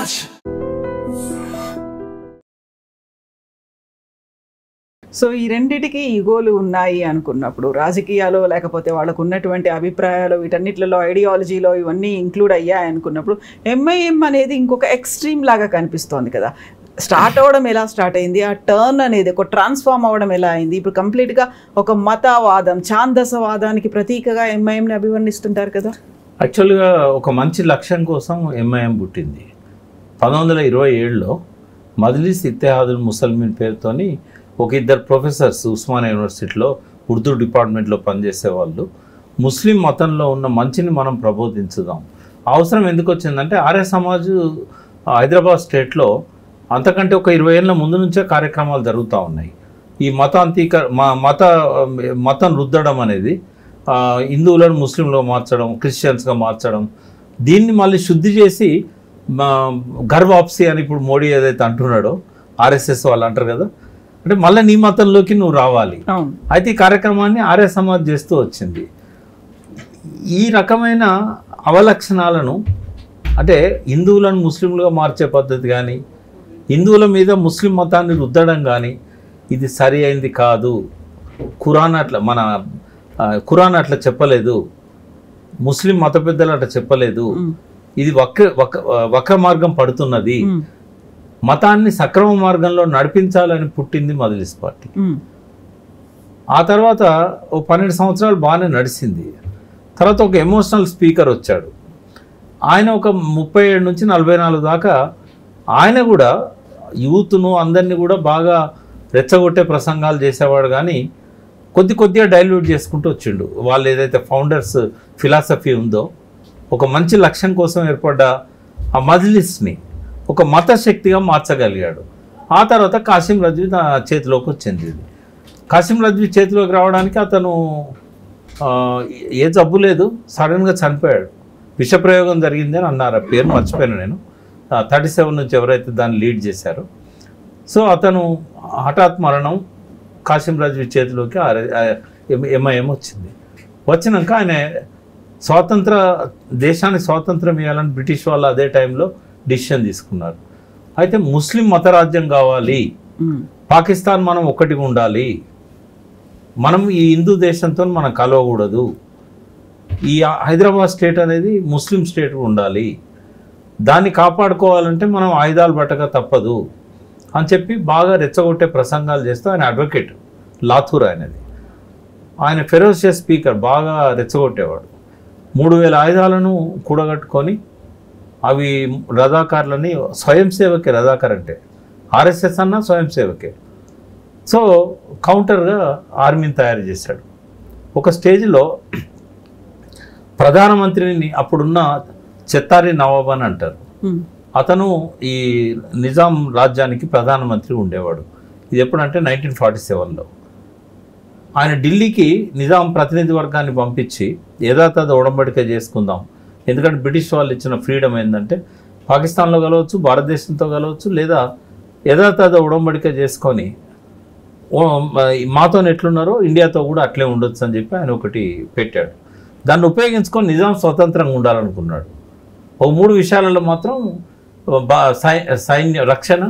touch. So ఈ రెండిటికి ఈగోలు ఉన్నాయి అనుకున్నప్పుడు రాజకీయాలు లేకపోతే వాళ్ళకు ఉన్నటువంటి అభిప్రాయాలు వీటన్నిటిలో ఐడియాలజీలో ఇవన్నీ ఇంక్లూడ్ అయ్యాయి అనుకున్నప్పుడు ఎంఐఎం అనేది ఇంకొక ఎక్స్ట్రీమ్ లాగా కనిపిస్తోంది కదా. స్టార్ట్ అవ్వడం ఎలా స్టార్ట్ అయింది, ఆ టర్న్ అనేది ఒక ట్రాన్స్ఫార్మ్ అవ్వడం ఎలా అయింది, ఇప్పుడు కంప్లీట్గా ఒక మతవాదం ఛాందసవాదానికి ప్రతీకగా ఎంఐఎంని అభివర్ణిస్తుంటారు కదా. యాక్చువల్గా ఒక మంచి లక్ష్యం కోసం ఎంఐఎం పుట్టింది. 1927లో మజ్లిస్ ఇత్తెహాదుల్ ముసల్మిన్ పేరుతోని ఒక ఇద్దరు ప్రొఫెసర్స్ ఉస్మానియా యూనివర్సిటీలో ఉర్దూ డిపార్ట్మెంట్లో పనిచేసేవాళ్ళు ముస్లిం మతంలో ఉన్న మంచిని మనం ప్రబోధించుదాం. అవసరం ఎందుకు వచ్చిందంటే ఆర్య సమాజ్ హైదరాబాద్ స్టేట్లో అంతకంటే ఒక 20 ఏళ్ళ ముందు నుంచే కార్యక్రమాలు జరుగుతూ ఉన్నాయి. ఈ మతం రుద్దడం అనేది హిందువులను ముస్లింలో మార్చడం, క్రిస్టియన్స్గా మార్చడం, దీన్ని మళ్ళీ శుద్ధి చేసి గర్వాప్సీ అని ఇప్పుడు మోడీ ఏదైతే అంటున్నాడో ఆర్ఎస్ఎస్ వాళ్ళు అంటారు కదా, అంటే మళ్ళీ నీ మతంలోకి నువ్వు రావాలి. అయితే ఈ కార్యక్రమాన్ని ఆర్య సమాజ్ చేస్తూ వచ్చింది. ఈ రకమైన అవలక్షణాలను అంటే హిందువులను ముస్లింలుగా మార్చే పద్ధతి కానీ హిందువుల మీద ముస్లిం మతాన్ని రుద్దడం కానీ ఇది సరి అయింది కాదు. ఖురాన్ అట్లా చెప్పలేదు, ముస్లిం మత పెద్దలు అట్లా చెప్పలేదు, ఇది వక్ర మార్గం పడుతున్నది, మతాన్ని సక్రమ మార్గంలో నడిపించాలని పుట్టింది మజ్లిస్ పార్టీ. ఆ తర్వాత ఓ 12 సంవత్సరాలు బాగానే నడిచింది. తర్వాత ఒక ఎమోషనల్ స్పీకర్ వచ్చాడు. ఆయన ఒక 37 నుంచి 44 దాకా ఆయన కూడా యూత్ను అందరినీ కూడా బాగా రెచ్చగొట్టే ప్రసంగాలు చేసేవాడు, కానీ కొద్దిగా డైల్యూట్ చేసుకుంటూ వచ్చిండు. వాళ్ళు ఏదైతే ఫౌండర్స్ ఫిలాసఫీ ఉందో ఒక మంచి లక్ష్యం కోసం ఏర్పడ్డ ఆ మజ్లిస్ని ఒక మత శక్తిగా మార్చగలిగాడు. ఆ తర్వాత కాసిం రజ్వీ చేతిలోకి వచ్చింది. కాసిం రజ్వీ చేతిలోకి రావడానికి అతను ఏ జబ్బు లేదు, సడన్గా చనిపోయాడు. విషప్రయోగం జరిగింది అని అన్నారు. ఆ పేరు మర్చిపోయాను నేను. 37 నుంచి ఎవరైతే దాన్ని లీడ్ చేశారో, సో అతను హఠాత్ మరణం. కాసిం రజ్వీ చేతిలోకి ఎంఐఎం వచ్చింది. వచ్చినాక ఆయన దేశానికి స్వాతంత్రం ఇవ్వాలని బ్రిటిష్ వాళ్ళు అదే టైంలో డిసిషన్ తీసుకున్నారు. అయితే ముస్లిం మతరాజ్యం కావాలి, పాకిస్తాన్ మనం ఒక్కటిగా ఉండాలి, మనం ఈ హిందూ దేశంతో మనం కలవకూడదు, ఈ హైదరాబాద్ స్టేట్ అనేది ముస్లిం స్టేట్ ఉండాలి, దాన్ని కాపాడుకోవాలంటే మనం ఆయుధాలు పట్టక తప్పదు అని చెప్పి బాగా రెచ్చగొట్టే ప్రసంగాలు చేస్తూ ఆయన అడ్వకేట్ లాథూర్ ఆయనది. ఆయన ఫెరోషియస్ స్పీకర్, బాగా రెచ్చగొట్టేవాడు. 3000 ఆయుధాలను కూడగట్టుకొని అవి రజాకార్లని, స్వయం సేవకే రజాకార్ అంటే, ఆర్ఎస్ఎస్ అన్న స్వయం సేవకే. సో కౌంటర్గా ఆర్మీని తయారు చేశాడు. ఒక స్టేజ్లో ప్రధానమంత్రిని అప్పుడున్న చెత్తారి నవాబ్ అని అంటారు, అతను ఈ నిజాం రాజ్యానికి ప్రధానమంత్రి ఉండేవాడు. ఇది ఎప్పుడంటే 1947లో. ఆయన ఢిల్లీకి నిజాం ప్రతినిధి వర్గాన్ని పంపించి యథాతథ ఉడంబడిక చేసుకుందాం, ఎందుకంటే బ్రిటిష్ వాళ్ళు ఇచ్చిన ఫ్రీడమ్ ఏంటంటే పాకిస్తాన్లో కలవచ్చు, భారతదేశంతో కలవచ్చు, లేదా యథాతథ ఉడంబడిక చేసుకొని మాతో ఎట్లున్నారో ఇండియాతో కూడా అట్లే ఉండొచ్చు అని చెప్పి ఆయన ఒకటి పెట్టాడు. దాన్ని ఉపయోగించుకొని నిజాం స్వతంత్రంగా ఉండాలనుకున్నాడు. ఒక 3 విషయాలలో మాత్రం సైన్య రక్షణ,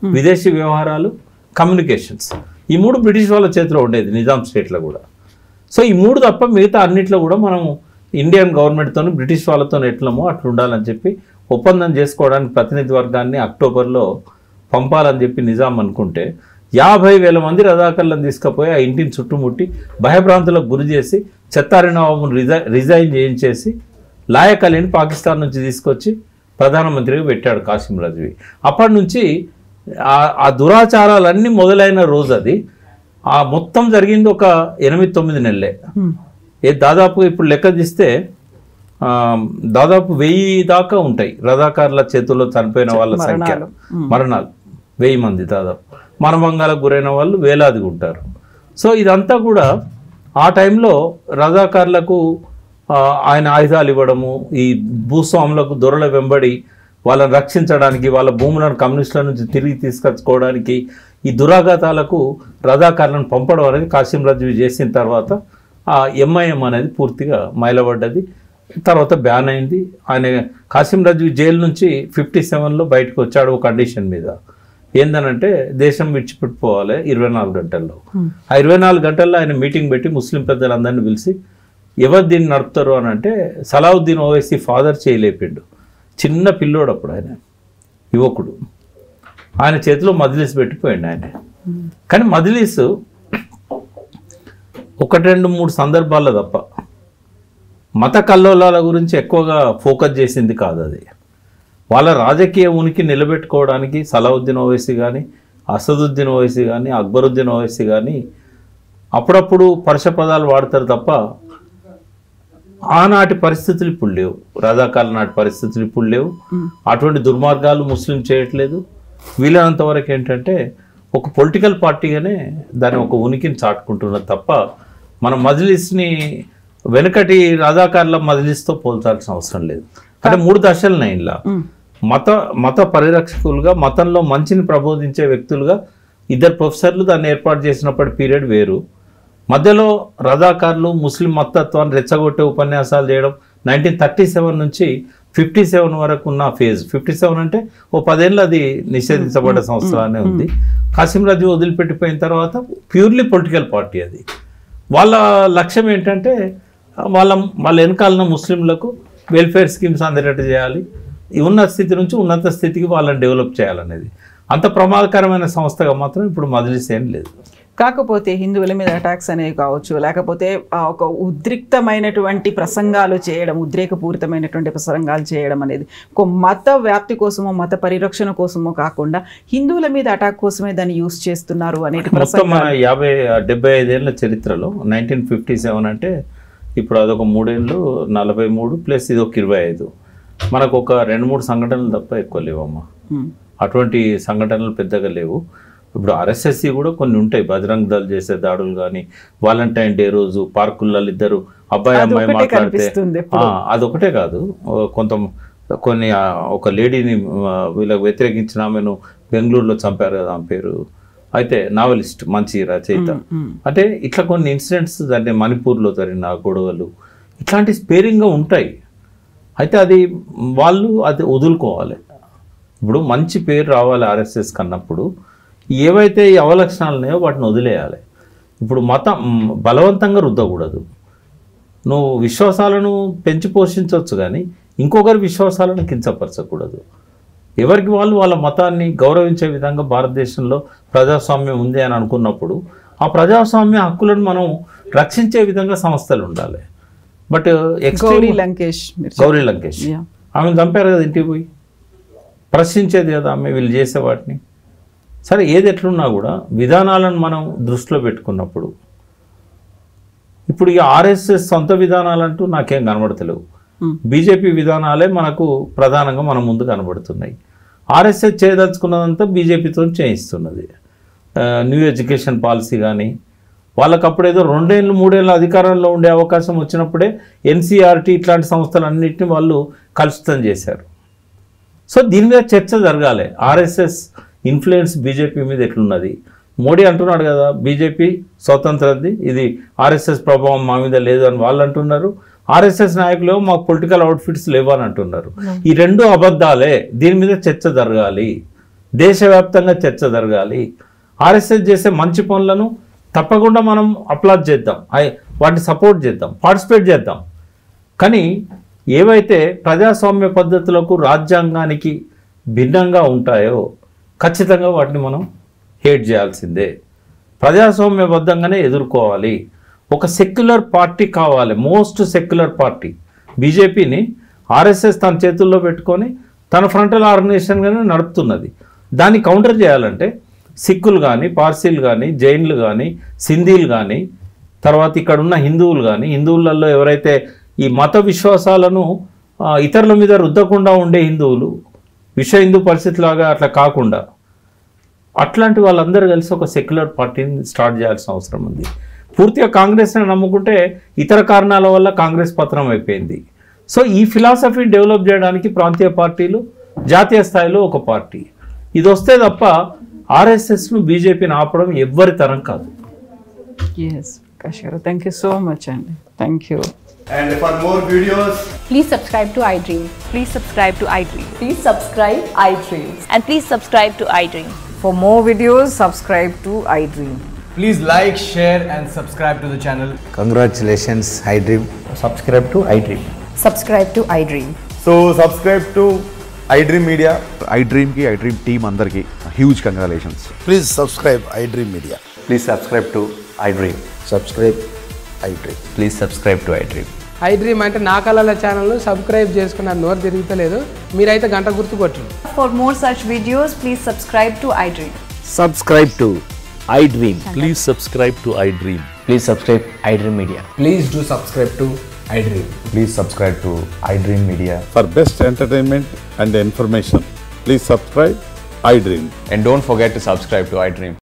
విదేశీ వ్యవహారాలు, కమ్యూనికేషన్స్, ఈ 3 బ్రిటిష్ వాళ్ళ చేతిలో ఉండేది నిజాం స్టేట్లో కూడా. సో ఈ 3 తప్ప మిగతా అన్నిట్లో కూడా మనం ఇండియన్ గవర్నమెంట్తో బ్రిటిష్ వాళ్ళతో ఎట్లమో అట్లా ఉండాలని చెప్పి ఒప్పందం చేసుకోవడానికి ప్రతినిధి వర్గాన్ని అక్టోబర్లో పంపాలని చెప్పి నిజాం అనుకుంటే 50,000 మంది రజాకర్లను తీసుకుపోయి ఆ ఇంటిని చుట్టుముట్టి భయభ్రాంతులకు గురి చేసి చెత్తారి నవాబును రిజైన్ చేయించేసి లాయక్ అలీని పాకిస్తాన్ నుంచి తీసుకొచ్చి ప్రధానమంత్రిగా పెట్టాడు కాసిం రజ్వీ. అప్పటి నుంచి ఆ దురాచారాలన్నీ మొదలైన రోజు అది. ఆ మొత్తం జరిగింది ఒక 8-9 నెలలే. దాదాపు ఇప్పుడు లెక్క తీస్తే దాదాపు 1000 దాకా ఉంటాయి రజాకార్ల చేతుల్లో చనిపోయిన వాళ్ళ సంఖ్య. మరణాలు 1000 మంది, దాదాపు మనభంగాలకు గురైన వాళ్ళు వేలాదిగా ఉంటారు. సో ఇదంతా కూడా ఆ టైంలో రజాకార్లకు ఆయన ఆయుధాలు ఇవ్వడము, ఈ భూస్వాములకు దొరల వెంబడి వాళ్ళని రక్షించడానికి, వాళ్ళ భూములను కమ్యూనిస్టుల నుంచి తిరిగి తీసుకొచ్చుకోవడానికి ఈ దురాఘాతాలకు రజాకార్లను పంపడం అనేది కాసిం రజ్వీ చేసిన తర్వాత ఆ ఎంఐఎం అనేది పూర్తిగా మైలబడ్డది. తర్వాత బ్యాన్ అయింది. ఆయన కాసిం రజ్వీ జైలు నుంచి 57లో బయటకు వచ్చాడు ఒక కండిషన్ మీద. ఏందనంటే దేశం విడిచిపెట్టుకోవాలి 24 గంటల్లో. ఆ 24 గంటల్లో ఆయన మీటింగ్ పెట్టి ముస్లిం పెద్దలందరినీ పిలిచి ఎవరు దీన్ని నడుపుతారు అని అంటే సలావుద్దీన్ ఓవైసీ ఫాదర్ చేయలేపిండు. చిన్న పిల్లోడు అప్పుడు, ఆయన యువకుడు, ఆయన చేతిలో మజ్లిస్ పెట్టిపోయిండు ఆయన. కానీ మజ్లిస్ 1-2-3 సందర్భాల్లో తప్ప మత కల్లోలాల గురించి ఎక్కువగా ఫోకస్ చేసింది కాదు. అది వాళ్ళ రాజకీయ ఉనికి నిలబెట్టుకోవడానికి సలావుద్దీన్ ఓవైసీ కానీ, అసదుద్దీన్ ఓవైసీ కానీ, అక్బరుద్దీన్ ఓవైసీ కానీ అప్పుడప్పుడు పరుష పదాలు వాడతారు తప్ప ఆనాటి పరిస్థితులు ఇప్పుడు లేవు. రజాకాల నాటి పరిస్థితులు ఇప్పుడు లేవు. అటువంటి దుర్మార్గాలు ముస్లిం చేయట్లేదు. వీలైనంత వరకు ఏంటంటే ఒక పొలిటికల్ పార్టీగానే దాని ఒక ఉనికిని చాటుకుంటున్నది తప్ప మన మజ్లిస్ని వెనకటి రజాకారుల మజ్లిస్తో పోల్చాల్సిన అవసరం లేదు. అంటే 3 దశలున్నాయి ఇలా. మత పరిరక్షకులుగా, మతంలో మంచిని ప్రబోధించే వ్యక్తులుగా 2 ప్రొఫెసర్లు దాన్ని ఏర్పాటు చేసినప్పటి పీరియడ్ వేరు. మధ్యలో రజాకారులు ముస్లిం మతత్వాన్ని రెచ్చగొట్టే ఉపన్యాసాలు చేయడం 1937 నుంచి 57 వరకు ఉన్న ఫేజ్. 57 అంటే ఓ 10 ఏళ్ళు అది నిషేధించబడ్డ సంవత్సరానే ఉంది. కాసిం రజ్వీ వదిలిపెట్టిపోయిన తర్వాత ప్యూర్లీ పొలిటికల్ పార్టీ అది. వాళ్ళ లక్ష్యం ఏంటంటే వాళ్ళ వెనకాలన్న ముస్లింలకు వెల్ఫేర్ స్కీమ్స్ అందేటట్టు చేయాలి, ఉన్నత స్థితి నుంచి ఉన్నత స్థితికి వాళ్ళని డెవలప్ చేయాలనేది. అంత ప్రమాదకరమైన సంస్థగా మాత్రం ఇప్పుడు మజ్లిస్ ఏం లేదు. కాకపోతే హిందువుల మీద అటాక్స్ అనేవి కావచ్చు, లేకపోతే ఒక ఉద్రిక్తమైనటువంటి ప్రసంగాలు చేయడం, ఉద్రేకపూరితమైనటువంటి ప్రసంగాలు చేయడం అనేది ఒక మత వ్యాప్తి కోసమో మత పరిరక్షణ కోసమో కాకుండా హిందువుల మీద అటాక్ కోసమే దాన్ని యూజ్ చేస్తున్నారు అనేది మొత్తం మన 75 ఏళ్ళ చరిత్రలో 1957 అంటే ఇప్పుడు అదొక 3 ఏళ్ళు, 43 ప్లస్ ఇది ఒక 25. మనకు ఒక 2-3 సంఘటనలు తప్ప ఎక్కువ లేవమ్మా. అటువంటి సంఘటనలు పెద్దగా లేవు. ఇప్పుడు ఆర్ఎస్ఎస్సి కూడా కొన్ని ఉంటాయి, బజరంగ్ దళ్ చేసే దాడులు కానీ, వాలంటైన్ డే రోజు పార్కుల్లో ఇద్దరు అబ్బాయి అమ్మాయి మాట్లాడితే అదొకటే కాదు. కొన్ని ఒక లేడీని వీళ్ళకి వ్యతిరేకించిన ఆమెను బెంగళూరులో చంపారు కదా, ఆమె పేరు అయితే నావెలిస్ట్, మంచి రచయిత. అంటే ఇట్లా కొన్ని ఇన్సిడెంట్స్, అంటే మణిపూర్లో జరిగిన గొడవలు ఇట్లాంటి స్పేరింగ్గా ఉంటాయి. అయితే అది వాళ్ళు అది వదులుకోవాలి. ఇప్పుడు మంచి పేరు రావాలి ఆర్ఎస్ఎస్ కన్నప్పుడు ఏవైతే ఈ అవలక్షణాలు ఉన్నాయో వాటిని వదిలేయాలి. ఇప్పుడు మతం బలవంతంగా రుద్దకూడదు. నువ్వు విశ్వాసాలను పెంచి పోషించవచ్చు కానీ ఇంకొకరి విశ్వాసాలను కించపరచకూడదు. ఎవరికి వాళ్ళు వాళ్ళ మతాన్ని గౌరవించే విధంగా భారతదేశంలో ప్రజాస్వామ్యం ఉంది అని అనుకున్నప్పుడు ఆ ప్రజాస్వామ్య హక్కులను మనం రక్షించే విధంగా సంస్థలు ఉండాలి. బట్ గౌరీ లంకేష్ ఆమెను చంపారు కదా, ఇంటికి పోయి ప్రశ్నించేది కదా ఆమె, వీళ్ళు చేసే వాటిని. సరే, ఏది ఎట్లున్నా కూడా విధానాలను మనం దృష్టిలో పెట్టుకున్నప్పుడు ఇప్పుడు ఈ ఆర్ఎస్ఎస్ సొంత విధానాలంటూ నాకేం కనబడతలేవు. బీజేపీ విధానాలే మనకు ప్రధానంగా మన ముందు కనబడుతున్నాయి. ఆర్ఎస్ఎస్ చేయదలుచుకున్నదంతా బీజేపీతో చేయిస్తున్నది. న్యూ ఎడ్యుకేషన్ పాలసీ కానీ, వాళ్ళకి అప్పుడేదో 2 ఏళ్ళు 3 ఏళ్ళ అధికారంలో ఉండే అవకాశం వచ్చినప్పుడే ఎన్సీఆర్టీ ఇట్లాంటి సంస్థలన్నింటినీ వాళ్ళు కలుషితం చేశారు. సో దీని మీద చర్చ జరగాలి. ఆర్ఎస్ఎస్ ఇన్ఫ్లుయెన్స్ బీజేపీ మీద ఎట్లున్నది? మోడీ అంటున్నాడు కదా, బీజేపీ స్వతంత్రది, ఇది ఆర్ఎస్ఎస్ ప్రభావం మా మీద లేదు అని వాళ్ళు అంటున్నారు. ఆర్ఎస్ఎస్ నాయకులు మాకు పొలిటికల్ అవుట్ఫిట్స్ లేవు అని అంటున్నారు. ఈ 2 అబద్ధాలే. దీని మీద చర్చ జరగాలి, దేశవ్యాప్తంగా చర్చ జరగాలి. ఆర్ఎస్ఎస్ చేసే మంచి పనులను తప్పకుండా మనం అప్లాజ్ చేద్దాం, వాటిని సపోర్ట్ చేద్దాం, పార్టిసిపేట్ చేద్దాం. కానీ ఏవైతే ప్రజాస్వామ్య పద్ధతులకు రాజ్యాంగానికి భిన్నంగా ఉంటాయో ఖచ్చితంగా వాటిని మనం హేట్ చేయాల్సిందే. ప్రజాస్వామ్యబద్ధంగానే ఎదుర్కోవాలి. ఒక సెక్యులర్ పార్టీ కావాలి, మోస్ట్ సెక్యులర్ పార్టీ. బీజేపీని ఆర్ఎస్ఎస్ తన చేతుల్లో పెట్టుకొని తన ఫ్రంటల్ ఆర్గనైజేషన్గానే నడుపుతున్నది. దాన్ని కౌంటర్ చేయాలంటే సిక్కులు కానీ, పార్సీలు కానీ, జైన్లు కానీ, సింధీలు కానీ, తర్వాత ఇక్కడ ఉన్న హిందువులు కానీ, హిందువులలో ఎవరైతే ఈ మత విశ్వాసాలను ఇతరుల మీద రుద్దకుండా ఉండే హిందువులు, విశ్వ హిందూ పరిస్థితి లాగా అట్లా కాకుండా అట్లాంటి వాళ్ళందరూ కలిసి ఒక సెక్యులర్ పార్టీని స్టార్ట్ చేయాల్సిన అవసరం ఉంది. పూర్తిగా కాంగ్రెస్ని నమ్ముకుంటే ఇతర కారణాల వల్ల కాంగ్రెస్ పతనం అయిపోయింది. సో ఈ ఫిలాసఫీని డెవలప్ చేయడానికి ప్రాంతీయ పార్టీలు, జాతీయ స్థాయిలో ఒక పార్టీ, ఇది వస్తే తప్ప ఆర్ఎస్ఎస్ను బీజేపీని ఆపడం ఎవ్వరి తరం కాదు. Yes, Prakash garu, thank you so much, and thank you. And for more videos, Please subscribe to iDream. Please subscribe to iDream. Please subscribe iDreams. And please subscribe to iDream. For more videos, subscribe to iDream. Please like, share and subscribe to the channel. Congratulations, iDream. Subscribe to iDream. Subscribe to iDream. So subscribe to iDream Media. iDream ki iDream team andarki huge congratulations. Please subscribe iDream Media. Please subscribe to iDream. Subscribe iDream. Please subscribe to iDream. iDream అంటే నా కళల ఛానల్ను subscribe చేసుకున్న నోరు తిరుగుతలేదు మీరైతే గంట గుర్తు కొట్టండి. For more such videos, please subscribe to iDream. Subscribe to iDream. Please subscribe to iDream. Please subscribe iDream Media. Please do subscribe to iDream. Please subscribe to iDream Media. For best entertainment and information, please subscribe iDream. And don't forget to subscribe to iDream.